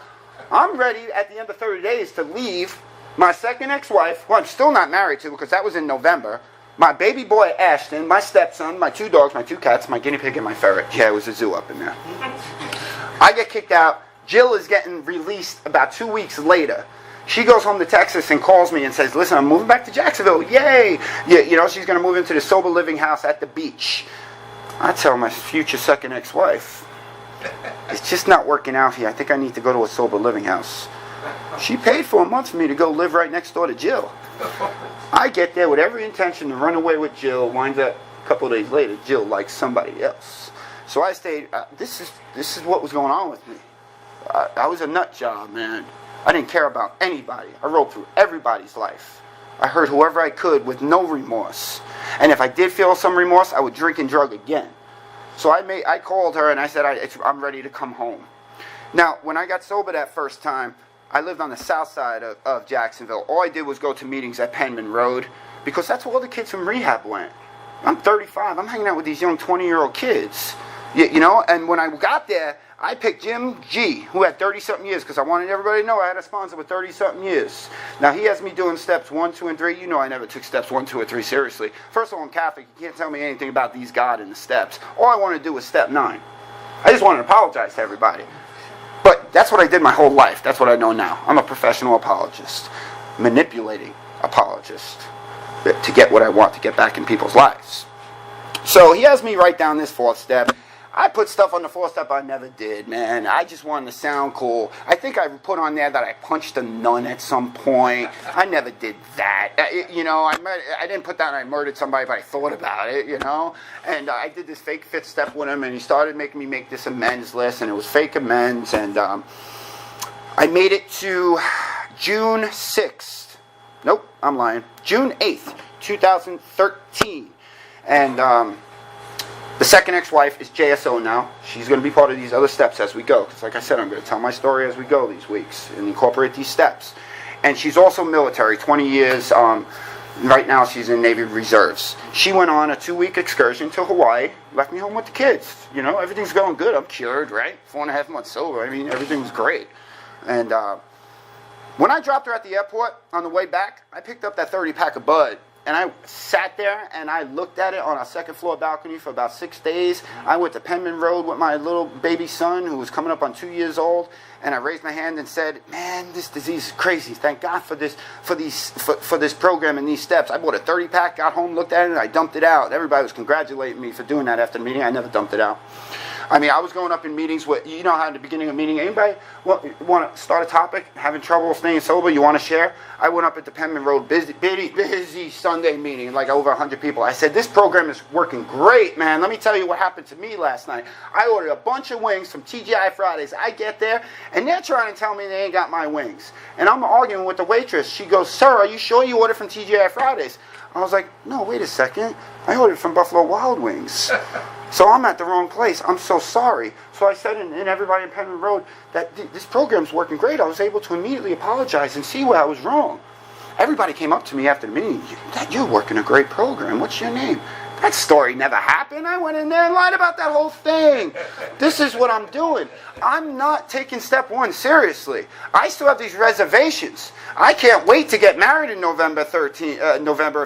I'm ready at the end of 30 days to leave my second ex-wife, who I'm still not married to because that was in November, my baby boy Ashton, my stepson, my 2 dogs, my 2 cats, my guinea pig, and my ferret. Yeah, it was a zoo up in there. I get kicked out. Jill is getting released about 2 weeks later. She goes home to Texas and calls me and says, listen, I'm moving back to Jacksonville. Yay! Yeah, you know, she's going to move into the sober living house at the beach. I tell my future second ex-wife, it's just not working out here. I think I need to go to a sober living house. She paid for a month for me to go live right next door to Jill. I get there with every intention to run away with Jill. Winds up a couple of days later, Jill likes somebody else. So I stayed. This is what was going on with me. I was a nut job, man. I didn't care about anybody. I rode through everybody's life. I hurt whoever I could with no remorse. And if I did feel some remorse, I would drink and drug again. So I called her and I said, I'm ready to come home. Now, when I got sober that first time, I lived on the south side of Jacksonville. All I did was go to meetings at Penman Road because that's where all the kids from rehab went. I'm 35. I'm hanging out with these young 20-year-old kids. You know, and when I got there, I picked Jim G., who had 30-something years, because I wanted everybody to know I had a sponsor with 30-something years. Now, he has me doing steps 1, 2, and 3. You know I never took steps 1, 2, or 3 seriously. First of all, I'm Catholic. You can't tell me anything about these God and the steps. All I wanted to do was step 9. I just wanted to apologize to everybody. But that's what I did my whole life. That's what I know now. I'm a professional apologist. Manipulating apologist to get what I want to get back in people's lives. So he has me write down this 4th step. I put stuff on the 4th step I never did, man. I just wanted to sound cool. I think I put on there that I punched a nun at some point. I never did that. You know, I didn't put down I murdered somebody, but I thought about it, you know. And I did this fake 5th step with him, and he started making me make this amends list, and it was fake amends. And I made it to June 6th. Nope, I'm lying. June 8th, 2013. And the second ex-wife is JSO now. She's going to be part of these other steps as we go. Because like I said, I'm going to tell my story as we go these weeks and incorporate these steps. And she's also military, 20 years. Right now she's in Navy Reserves. She went on a 2-week excursion to Hawaii, left me home with the kids. You know, everything's going good. I'm cured, right? 4.5 months sober. I mean, everything was great. And when I dropped her at the airport on the way back, I picked up that 30-pack of Bud. And I sat there and I looked at it on our 2nd floor balcony for about 6 days. I went to Penman Road with my little baby son who was coming up on 2 years old. And I raised my hand and said, man, this disease is crazy. Thank God for this program and these steps. I bought a 30-pack, got home, looked at it, and I dumped it out. Everybody was congratulating me for doing that after the meeting. I never dumped it out. I mean, I was going up in meetings with, you know how at the beginning of a meeting, anybody want to start a topic, having trouble staying sober, you want to share? I went up at the Penman Road busy Sunday meeting, like over 100 people. I said, this program is working great, man. Let me tell you what happened to me last night. I ordered a bunch of wings from TGI Fridays. I get there, and they're trying to tell me they ain't got my wings. And I'm arguing with the waitress. She goes, sir, are you sure you ordered from TGI Fridays? I was like, no, wait a second. I ordered from Buffalo Wild Wings. So I'm at the wrong place. I'm so sorry. So I said in everybody in Penman Road that this program's working great. I was able to immediately apologize and see where I was wrong. Everybody came up to me after the meeting. You're working a great program. What's your name? That story never happened. I went in there and lied about that whole thing. This is what I'm doing. I'm not taking step one seriously. I still have these reservations. I can't wait to get married in November of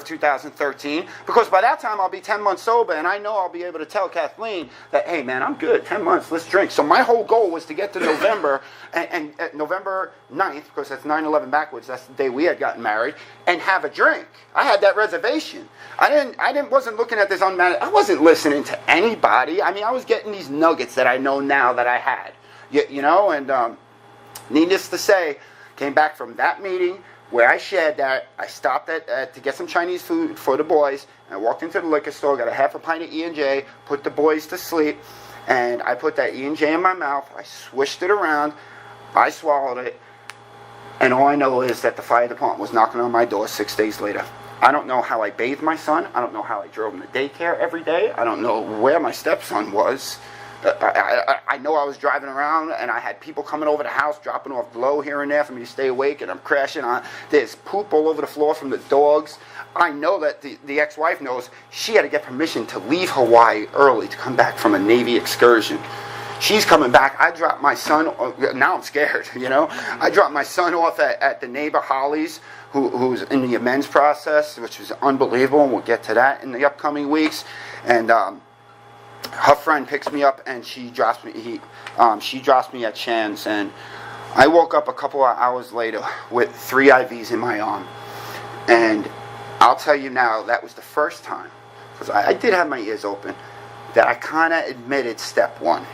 2013, because by that time I'll be 10 months sober, and I know I'll be able to tell Kathleen that, hey man, I'm good, 10 months, let's drink. So my whole goal was to get to November, and November 9th, because that's 9/11 backwards, that's the day we had gotten married, and have a drink. I had that reservation. I wasn't looking at this unmanaged. I wasn't listening to anybody. I mean, I was getting these nuggets that I know now that I had. You know, and needless to say, came back from that meeting where I shared that. I stopped to get some Chinese food for the boys. And I walked into the liquor store, got a half a pint of E&J, put the boys to sleep, and I put that E&J in my mouth. I swished it around. I swallowed it. And all I know is that the fire department was knocking on my door 6 days later. I don't know how I bathed my son. I don't know how I drove him to daycare every day. I don't know where my stepson was. I know I was driving around and I had people coming over the house dropping off blow here and there for me to stay awake, and I'm crashing on. There's poop all over the floor from the dogs. I know that the ex-wife knows she had to get permission to leave Hawaii early to come back from a Navy excursion. She's coming back. I dropped my son. Now I'm scared, you know. I dropped my son off at the neighbor Holly's, who's in the amends process, which is unbelievable, and we'll get to that in the upcoming weeks. And her friend picks me up and she drops me. She drops me at Shands, and I woke up a couple of hours later with 3 IVs in my arm. And I'll tell you now, that was the first time, because I did have my ears open, that I kind of admitted step one.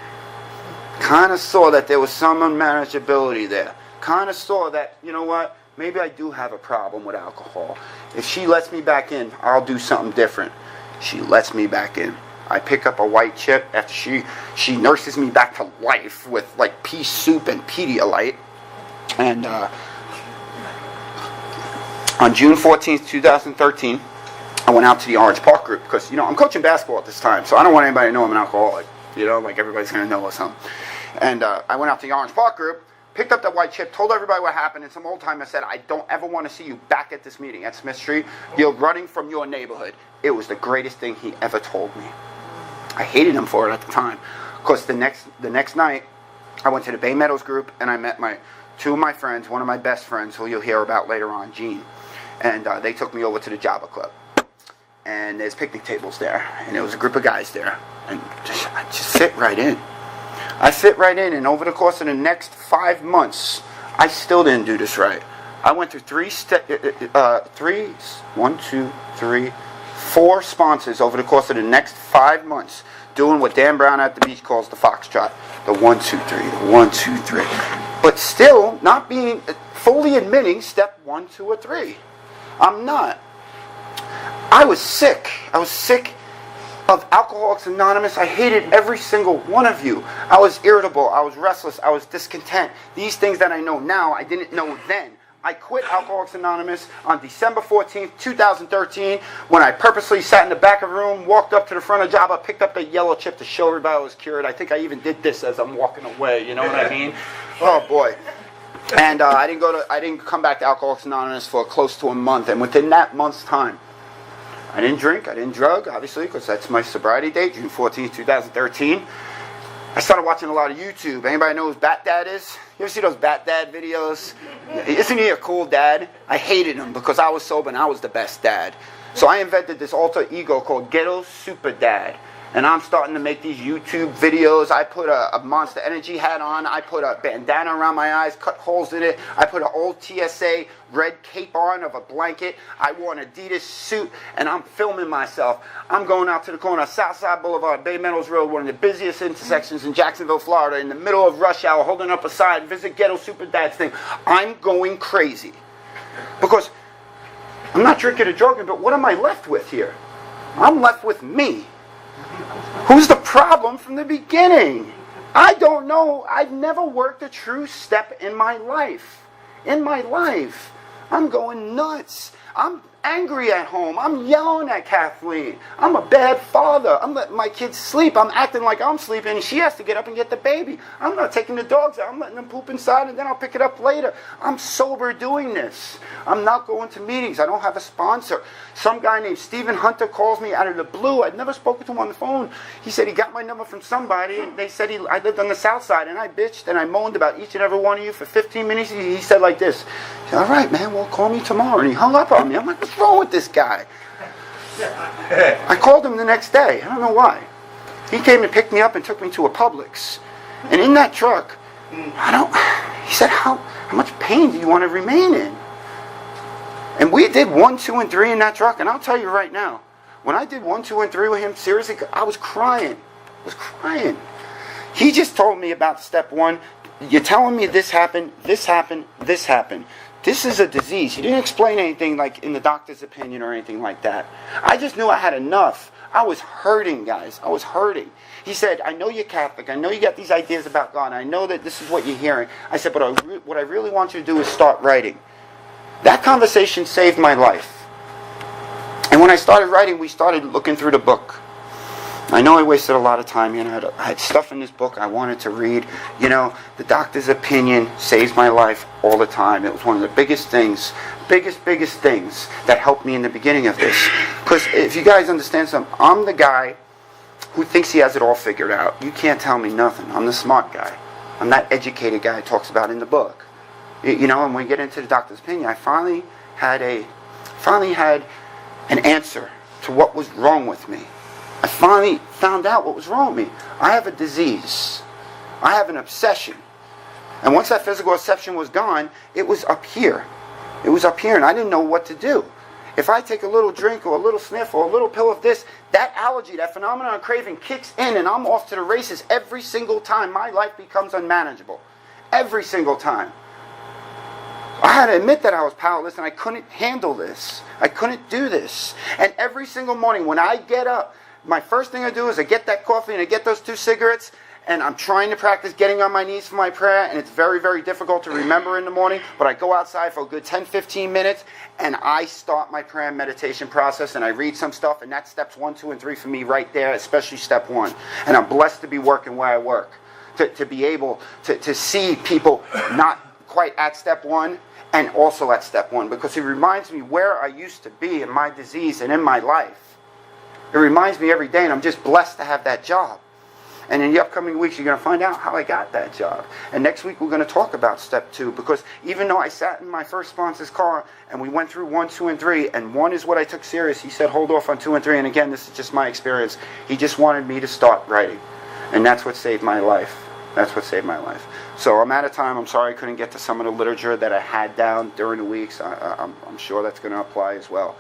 Kind of saw that there was some unmanageability there. Kind of saw that, you know what, maybe I do have a problem with alcohol. If she lets me back in, I'll do something different. She lets me back in. I pick up a white chip after she nurses me back to life with like pea soup and Pedialyte. And on June 14th, 2013, I went out to the Orange Park group because, you know, I'm coaching basketball at this time, so I don't want anybody to know I'm an alcoholic. You know, like everybody's going to know or something. And I went out to the Orange Park group, picked up that white chip, told everybody what happened, and some old timer said, I don't ever want to see you back at this meeting at Smith Street. You're running from your neighborhood. It was the greatest thing he ever told me. I hated him for it at the time. Because the next night, I went to the Bay Meadows group, and I met two of my friends, one of my best friends, who you'll hear about later on, Gene. And they took me over to the Java Club. And there's picnic tables there, and there was a group of guys there. And I just fit right in. I fit right in, and over the course of the next 5 months, I still didn't do this right. I went through 4 sponsors over the course of the next 5 months, doing what Dan Brown at the beach calls the foxtrot, the 1, 2, 3, the 1, 2, 3. But still not being fully admitting step 1, 2, or 3. I'm not. I was sick. I was sick of Alcoholics Anonymous. I hated every single one of you. I was irritable. I was restless. I was discontent. These things that I know now, I didn't know then. I quit Alcoholics Anonymous on December 14th, 2013, when I purposely sat in the back of the room, walked up to the front of Java, picked up the yellow chip to show everybody I was cured. I think I even did this as I'm walking away. You know what I mean? Oh boy. And I didn't come back to Alcoholics Anonymous for close to a month. And within that month's time, I didn't drink, I didn't drug, obviously, because that's my sobriety date, June 14th, 2013. I started watching a lot of YouTube. Anybody know who Bat Dad is? You ever see those Bat Dad videos? Isn't he a cool dad? I hated him because I was sober and I was the best dad. So I invented this alter ego called Ghetto Super Dad. And I'm starting to make these YouTube videos. I put a Monster Energy hat on. I put a bandana around my eyes, cut holes in it. I put an old TSA red cape on of a blanket. I wore an Adidas suit, and I'm filming myself. I'm going out to the corner of Southside Boulevard, Bay Meadows Road, one of the busiest intersections in Jacksonville, Florida, in the middle of rush hour, holding up a sign, visit Ghetto Super Dad's thing. I'm going crazy. Because I'm not drinking or drugging, but what am I left with here? I'm left with me. Who's the problem from the beginning? I don't know. I've never worked a true step in my life. In my life. I'm going nuts. I'm angry at home. I'm yelling at Kathleen. I'm a bad father. I'm letting my kids sleep. I'm acting like I'm sleeping and she has to get up and get the baby. I'm not taking the dogs out. I'm letting them poop inside and then I'll pick it up later. I'm sober doing this. I'm not going to meetings. I don't have a sponsor. Some guy named Stephen Hunter calls me out of the blue. I'd never spoken to him on the phone. He said he got my number from somebody and they said I lived on the south side, and I bitched and I moaned about each and every one of you for 15 minutes. He said like this, he said, all right, man, well, call me tomorrow. And he hung up on me. I'm like, what's wrong with this guy? I called him the next day. I don't know why. He came and picked me up and took me to a Publix. And in that truck, he said, how much pain do you want to remain in? And we did 1, 2, and 3 in that truck. And I'll tell you right now, when I did 1, 2, and 3 with him, seriously, I was crying. I was crying. He just told me about step 1. You're telling me this happened, this happened, this happened. This is a disease. He didn't explain anything like in the doctor's opinion or anything like that. I just knew I had enough. I was hurting, guys. I was hurting. He said, I know you're Catholic. I know you got these ideas about God. I know that this is what you're hearing. I said, but what I really want you to do is start writing. That conversation saved my life. And when I started writing, we started looking through the book. I know I wasted a lot of time. I had stuff in this book I wanted to read. The doctor's opinion saves my life all the time. It was one of the biggest things that helped me in the beginning of this. Because if you guys understand something, I'm the guy who thinks he has it all figured out. You can't tell me nothing. I'm the smart guy. I'm that educated guy it talks about in the book. And when we get into the doctor's opinion, I finally had an answer to what was wrong with me. I finally found out what was wrong with me. I have a disease. I have an obsession. And once that physical obsession was gone, it was up here. It was up here, and I didn't know what to do. If I take a little drink or a little sniff or a little pill of this, that allergy, that phenomenon of craving kicks in, and I'm off to the races every single time. My life becomes unmanageable. Every single time. I had to admit that I was powerless and I couldn't handle this. I couldn't do this. And every single morning when I get up, my first thing I do is I get that coffee and I get those 2 cigarettes, and I'm trying to practice getting on my knees for my prayer, and it's very, very difficult to remember in the morning, but I go outside for a good 10, 15 minutes, and I start my prayer and meditation process, and I read some stuff, and that's steps 1, 2, and 3 for me right there, especially step 1. And I'm blessed to be working where I work, to be able to see people not quite at step 1, and also at step 1, because it reminds me where I used to be in my disease and in my life. It reminds me every day, and I'm just blessed to have that job. And in the upcoming weeks, you're going to find out how I got that job. And next week, we're going to talk about step 2, because even though I sat in my first sponsor's car, and we went through 1, 2, and 3, and 1 is what I took serious. He said, hold off on 2 and 3, and again, this is just my experience. He just wanted me to start writing. And that's what saved my life. That's what saved my life. So I'm out of time. I'm sorry I couldn't get to some of the literature that I had down during the weeks. I'm sure that's going to apply as well.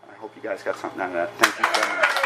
I hope you guys got something out of that. Thank you so much.